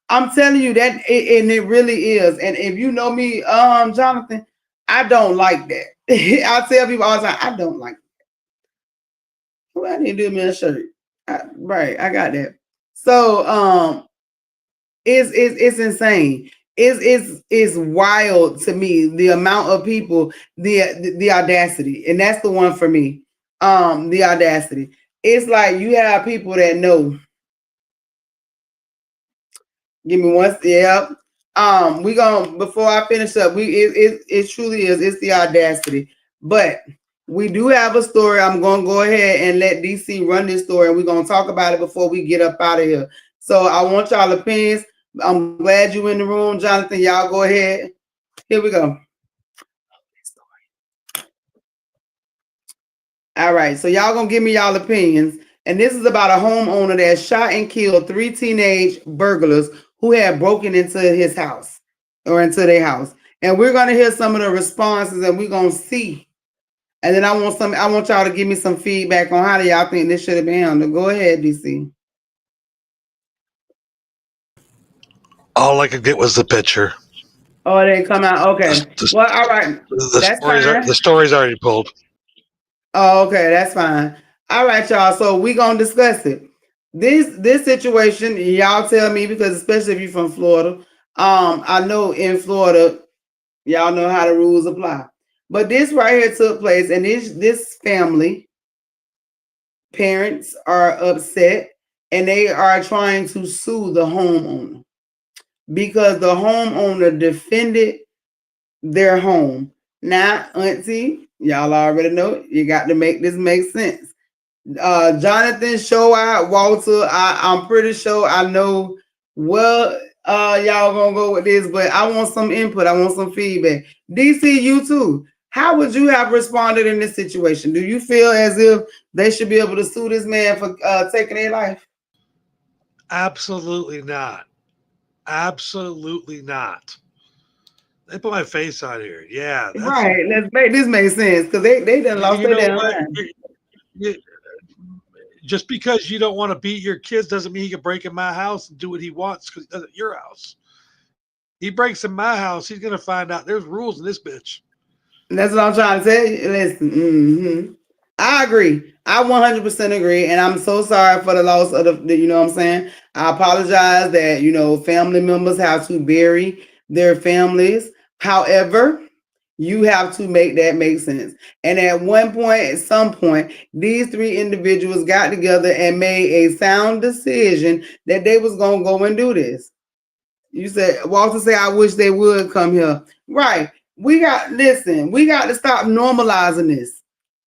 I'm telling you that, and it really is. And if you know me, Jonathan, I don't like that. I tell people all the time, I don't like that. Well, I need to do me a shirt. Right, I got that. So, it's insane. It's wild to me, the amount of people, the audacity, and that's the one for me. The audacity. It's like you have people that know. Give me one. Yep. We gonna, before I finish up. It truly is. It's the audacity, but we do have a story. I'm gonna go ahead and let DC run this story, and we're gonna talk about it before we get up out of here. So I want y'all opinions. I'm glad you in the room, Jonathan. Y'all go ahead. Here we go. All right, so y'all gonna give me y'all opinions. And this is about a homeowner that shot and killed 3 teenage burglars who had broken into his house, or into their house. And we're gonna hear some of the responses, and we're gonna see. And then I want y'all to give me some feedback on how do y'all think this should have been handled. Go ahead, DC. All I could get was the picture. Oh, they come out. Okay. Well, all right. That's fine. The story's already pulled. Oh, okay, that's fine. All right, y'all. So we gonna discuss it. This situation, y'all tell me, because especially if you're from Florida, I know in Florida, y'all know how the rules apply. But this right here took place, and this family, parents are upset, and they are trying to sue the homeowner because the homeowner defended their home. Now, Auntie, y'all already know, you got to make this make sense. Jonathan, show out, Walter, I'm pretty sure I know well y'all gonna go with this, but I want some input. I want some feedback. DC, you too. How would you have responded in this situation? Do you feel as if they should be able to sue this man for taking their life? Absolutely not. Absolutely not. They put my face on here. Yeah, that's Right. Let's make this make sense, because they done lost you their know damn what? mind. Just because you don't want to beat your kids doesn't mean he can break in my house and do what he wants because he does it at your house. He breaks in my house, he's gonna find out there's rules in this bitch. That's what I'm trying to tell you. Listen, I agree. I 100% agree, and I'm so sorry for the loss of the. You know what I'm saying? I apologize that family members have to bury their families. However, you have to make that make sense. And at one point, at some point, these 3 individuals got together and made a sound decision that they was gonna go and do this. You said Walter say, I wish they would come here. Right. We got to stop normalizing this.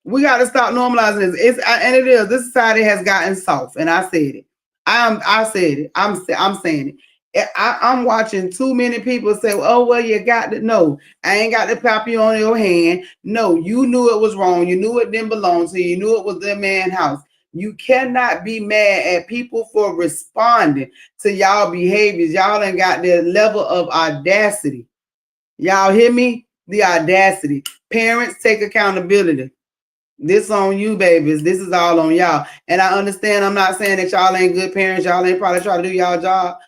We got to stop normalizing this. And it is. This society has gotten soft, and I said it. I said it. I'm saying it. I'm watching too many people say, "Oh well, you got to know." I ain't got to pop you on your hand. No, you knew it was wrong. You knew it didn't belong to you. You knew it was their man's house. You cannot be mad at people for responding to y'all behaviors. Y'all ain't got the level of audacity. Y'all hear me? The audacity. Parents, take accountability. This on you, babies. This is all on y'all. And I understand. I'm not saying that y'all ain't good parents. Y'all ain't probably trying to do y'all job.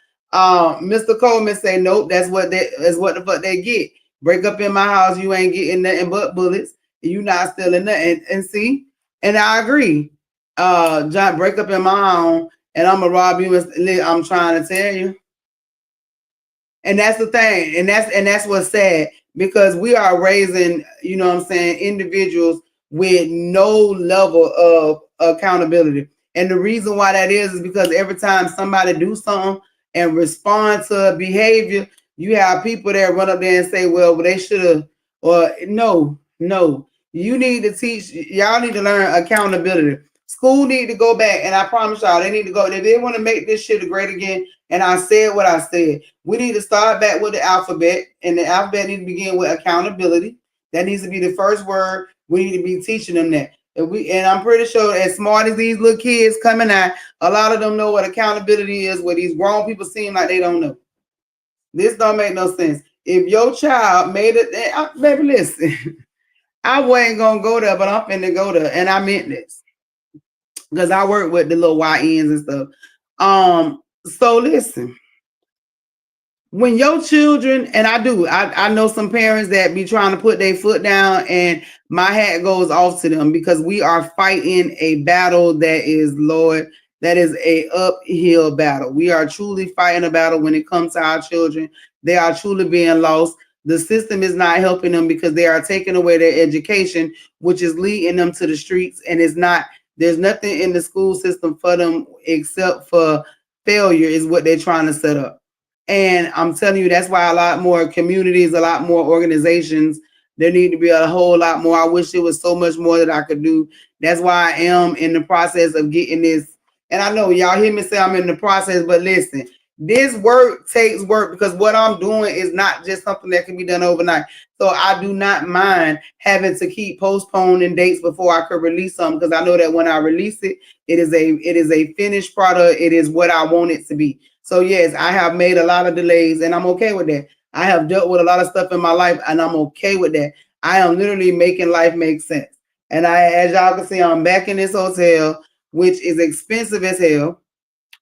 Mr. Coleman say, nope. That's what the fuck they get. Break up in my house. You ain't getting nothing but bullets. You not stealing nothing. And see, and I agree. John, break up in my home, and I'm gonna rob you. I'm trying to tell you. And that's the thing, and that's what's sad, because we are raising, you know what I'm saying, individuals with no level of accountability. And the reason why that is because every time somebody do something and respond to a behavior, you have people that run up there and say, well they should have, or no. You need to teach, y'all need to learn accountability. School need to go back, and I promise y'all, they need to go. If they want to make this shit great again, and I said what I said, we need to start back with the alphabet, and the alphabet needs to begin with accountability. That needs to be the first word. We need to be teaching them that. And I'm pretty sure, as smart as these little kids coming out, a lot of them know what accountability is, where these grown people seem like they don't know. This don't make no sense. If your child made it, baby, listen, I wasn't gonna go there, but I'm finna go there, and I meant this, because I work with the little YNs and stuff. So listen, when your children, and I know some parents that be trying to put their foot down, and my hat goes off to them, because we are fighting a battle that is, Lord, that is a uphill battle. We are truly fighting a battle when it comes to our children. They are truly being lost. The system is not helping them, because they are taking away their education, which is leading them to the streets, and there's nothing in the school system for them except for failure is what they're trying to set up. And I'm telling you, that's why a lot more communities, a lot more organizations, there need to be a whole lot more. I wish there was so much more that I could do. That's why I am in the process of getting this. And I know y'all hear me say I'm in the process, but listen, this work takes work, because what I'm doing is not just something that can be done overnight. So I do not mind having to keep postponing dates before I could release something, because I know that when I release it, it is a finished product. It is what I want it to be. So yes, I have made a lot of delays, and I'm okay with that. I have dealt with a lot of stuff in my life, and I'm okay with that. I am literally making life make sense. And as y'all can see, I'm back in this hotel, which is expensive as hell.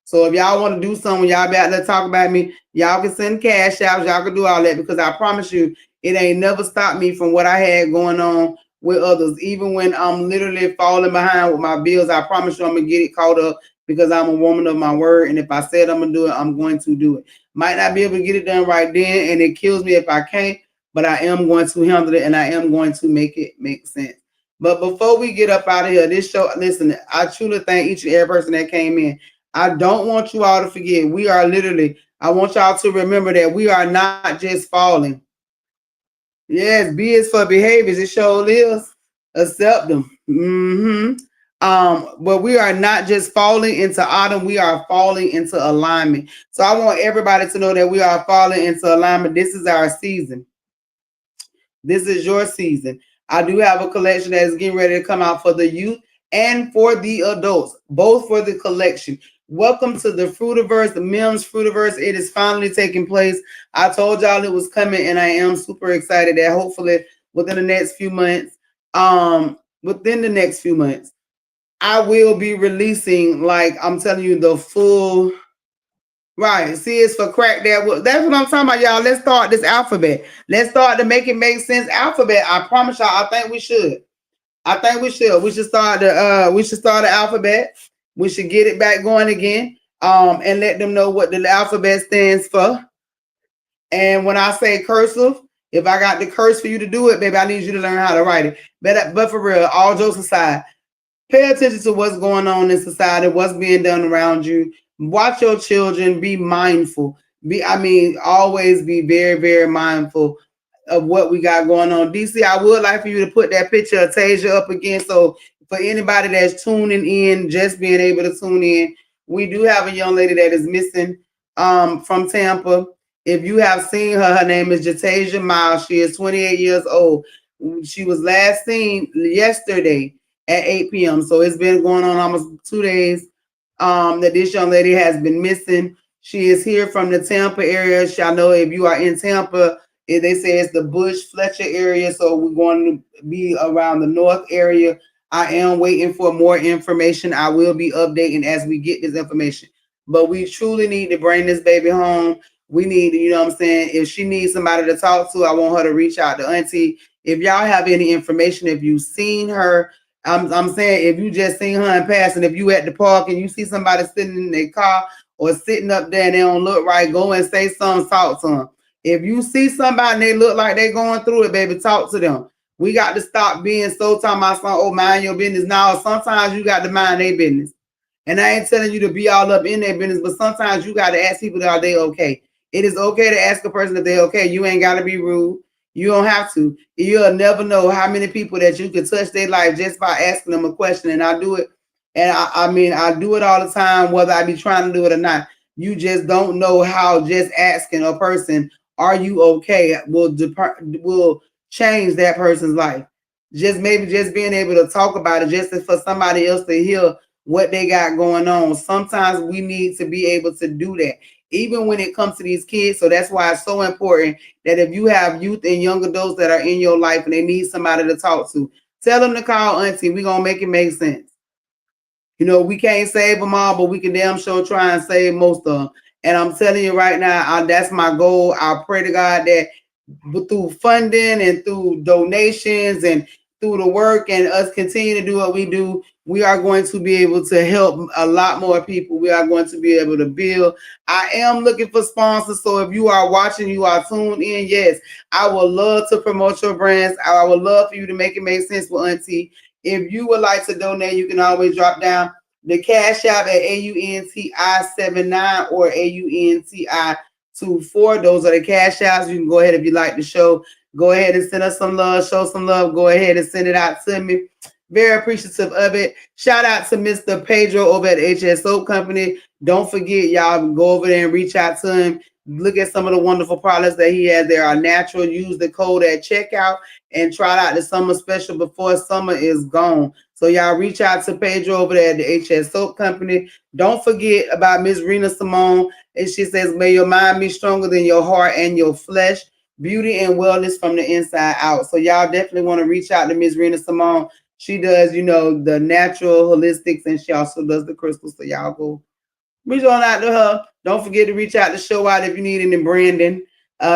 So if y'all want to do something, y'all about to talk about me, y'all can send cash out, y'all can do all that, because I promise you, it ain't never stopped me from what I had going on with others. Even when I'm literally falling behind with my bills, I promise you I'm gonna get it caught up, because I'm a woman of my word. And if I said I'm gonna do it, I'm going to do it. Might not be able to get it done right then, and it kills me if I can't, but I am going to handle it, and I am going to make it make sense. But before we get up out of here, this show, listen, I truly thank each and every person that came in. I don't want you all to forget, we are literally, I want y'all to remember that we are not just falling. Yes, B is for behaviors. It sure is. Accept them. But we are not just falling into autumn, we are falling into alignment. So I want everybody to know that we are falling into alignment. This is our season. This is your season. I do have a collection that is getting ready to come out for the youth and for the adults, both for the collection. Welcome to the Fruitiverse, the Mims Fruitiverse. It is finally taking place. I told y'all it was coming, and I am super excited that hopefully within the next few months, I will be releasing, like I'm telling you, the full. Right. See, it's for crack that. That's what I'm talking about, y'all. Let's start this alphabet. Let's start to make it make sense alphabet. I promise y'all, I think we should. We should start the alphabet. We should get it back going again. And let them know what the alphabet stands for. And when I say cursive, if I got the curse for you to do it, baby, I need you to learn how to write it. But for real, all jokes aside, pay attention to what's going on in society, what's being done around you. Watch your children, be mindful. always be very, very mindful of what we got going on. DC, I would like for you to put that picture of Tasia up again. So for anybody that's tuning in, just being able to tune in, we do have a young lady that is missing from Tampa. If you have seen her, her name is Jatasia Miles. She is 28 years old. She was last seen yesterday at 8 p.m. So it's been going on almost 2 days that this young lady has been missing. She is here from the Tampa area. I know if you are in Tampa, they say it's the Bush Fletcher area. So we're going to be around the North area. I am waiting for more information. I will be updating as we get this information. But we truly need to bring this baby home. We need, you know what I'm saying? If she needs somebody to talk to, I want her to reach out to Auntie. If y'all have any information, if you've seen her, I'm saying if you just seen her in passing, if you at the park and you see somebody sitting in their car or sitting up there and they don't look right, go and say something, talk to them. If you see somebody and they look like they going through it, baby, talk to them. We got to stop being so talking about something, oh, mind your business. Now, sometimes you got to mind their business. And I ain't telling you to be all up in their business, but sometimes you got to ask people, are they okay? It is okay to ask a person if they're okay. You ain't got to be rude. You don't have to. You'll never know how many people that you could touch their life just by asking them a question. And I do it. And I do it all the time, whether I be trying to do it or not. You just don't know how just asking a person, are you okay, will change that person's life. Just being able to talk about it, just for somebody else to hear what they got going on. Sometimes we need to be able to do that, even when it comes to these kids. So that's why it's so important that if you have youth and young adults that are in your life and they need somebody to talk to, tell them to call Auntie. We're going to make it make sense. You know, we can't save them all, but we can damn sure try and save most of them. And I'm telling you right now, that's my goal. I pray to God that through funding and through donations and through the work and us continue to do what we do, we are going to be able to help a lot more people. We are going to be able to build. I am looking for sponsors. So if you are watching, you are tuned in, yes, I would love to promote your brands. I would love for you to make it make sense for Auntie. If you would like to donate, you can always drop down the Cash App at AUNTI79 or AUNTI24. Those are the Cash Apps. You can go ahead if you like the show. Go ahead and send us some love, show some love. Go ahead and send it out to me. Very appreciative of it. Shout out to Mr. Pedro over at HS Soap Company. Don't forget, y'all, go over there and reach out to him. Look at some of the wonderful products that he has. They are natural. Use the code at checkout and try out the summer special before summer is gone. So y'all reach out to Pedro over there at the HS Soap Company. Don't forget about Miss Rena Simone. And she says, may your mind be stronger than your heart and your flesh. Beauty and wellness from the inside out. So y'all definitely want to reach out to Miss Rena Simone. She does, you know, the natural holistics, and she also does the crystals. So y'all go reach on out to her. Don't forget to reach out to Show Out if you need any branding,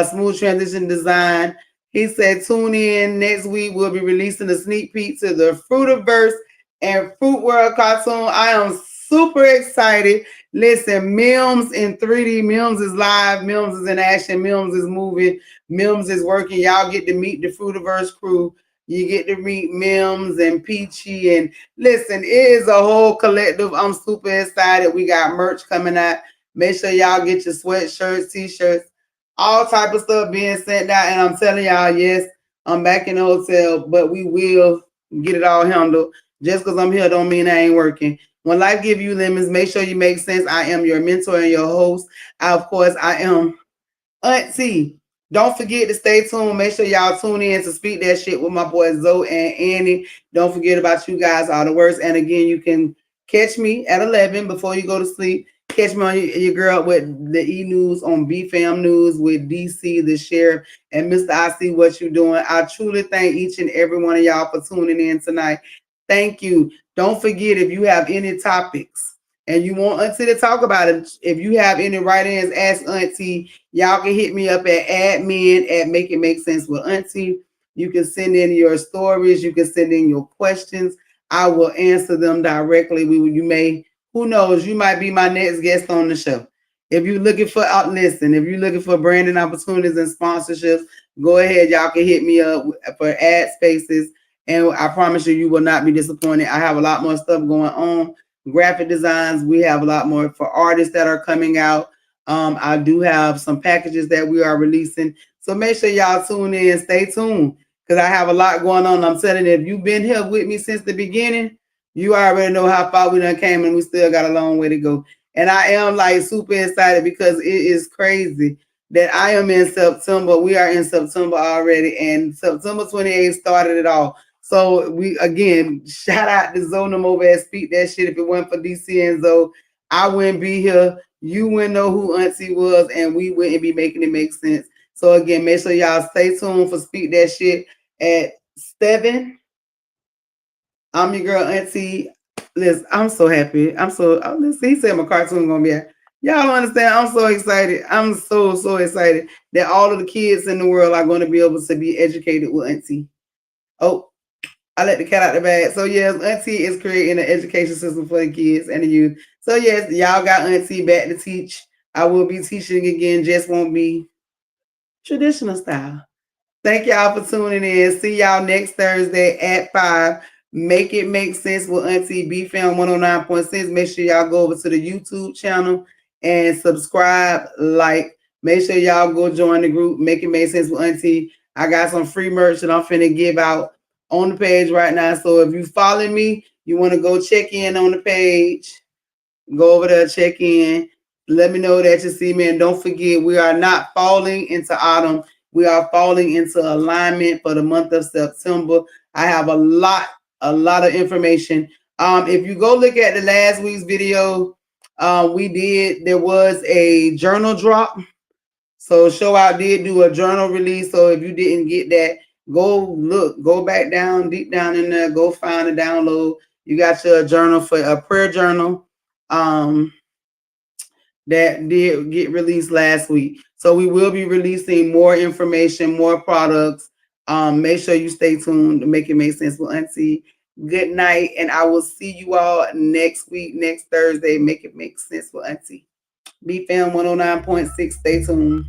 smooth transition design. He said, tune in next week. We'll be releasing a sneak peek to the Fruitiverse and Fruit World cartoon. I am super excited. Listen, Mims in 3D. Mims is live. Mims is in action. Mims is moving. Mims is working. Y'all get to meet the Fruitiverse crew. You get to meet Mims and Peachy. And listen, it is a whole collective. I'm super excited. We got merch coming out. Make sure y'all get your sweatshirts, t-shirts, all type of stuff being sent out. And I'm telling y'all, yes, I'm back in the hotel, but we will get it all handled. Just because I'm here don't mean I ain't working. When life give you lemons, make sure you make sense. I am your mentor and your host. Of course, I am Auntie. Don't forget to stay tuned. Make sure y'all tune in to Speak That Shit with my boys Zoe and Annie. Don't forget about you guys are the worst. And again, you can catch me at 11 before you go to sleep. Catch me on your girl with the E-News on BFAM News with DC, the sheriff, and Mr. I See What You Doing. I truly thank each and every one of y'all for tuning in tonight. Thank you. Don't forget, if you have any topics and you want Auntie to talk about it, if you have any write-ins, ask Auntie. Y'all can hit me up at admin at Make It Make Sense with Auntie. You can send in your stories. You can send in your questions. I will answer them directly. You may, who knows, you might be my next guest on the show. If you're looking for, listen, if you're looking for branding opportunities and sponsorships, go ahead. Y'all can hit me up for ad spaces. And I promise you, you will not be disappointed. I have a lot more stuff going on. Graphic designs. We have a lot more for artists that are coming out. I do have some packages that we are releasing. So make sure y'all tune in, stay tuned, because I have a lot going on. I'm telling you, if you've been here with me since the beginning, you already know how far we done came, and we still got a long way to go. And I am like super excited because it is crazy that I am in September. We are in September already, and September 28th started it all. So we again shout out to Zonum over at Speak That Shit. If it weren't for DC and Zo, I wouldn't be here. You wouldn't know who Auntie was, and we wouldn't be making it make sense. So again, make sure y'all stay tuned for Speak That Shit at 7. I'm your girl Auntie. Listen, I'm so happy. Listen, he said my cartoon gonna be out. Y'all don't understand. I'm so excited. I'm so excited that all of the kids in the world are going to be able to be educated with Auntie. Oh, I let the cat out the bag. So yes, Auntie is creating an education system for the kids and the youth. So yes, y'all got Auntie back to teach. I will be teaching again, just won't be traditional style. Thank y'all for tuning in. See y'all next Thursday at 5. Make it make sense with Auntie BFAM 109.6. Make sure y'all go over to the YouTube channel and subscribe, like. Make sure y'all go join the group. Make it make sense with Auntie. I got some free merch that I'm finna give out on the page right now. So if you follow me, you want to go check in on the page, go over there, check in. Let me know that you see me. And don't forget, we are not falling into autumn. We are falling into alignment for the month of September. I have a lot of information. If you go look at the last week's video, there was a journal drop. So Show Out did do a journal release. So if you didn't get that, go back down, deep down in there, go find a download. You got your journal for a prayer journal. That did get released last week. So we will be releasing more information, more products. Make sure you stay tuned to make it make sense with Auntie. Good night, and I will see you all next week, next Thursday. Make it make sense with Auntie. BFAM 109.6. Stay tuned.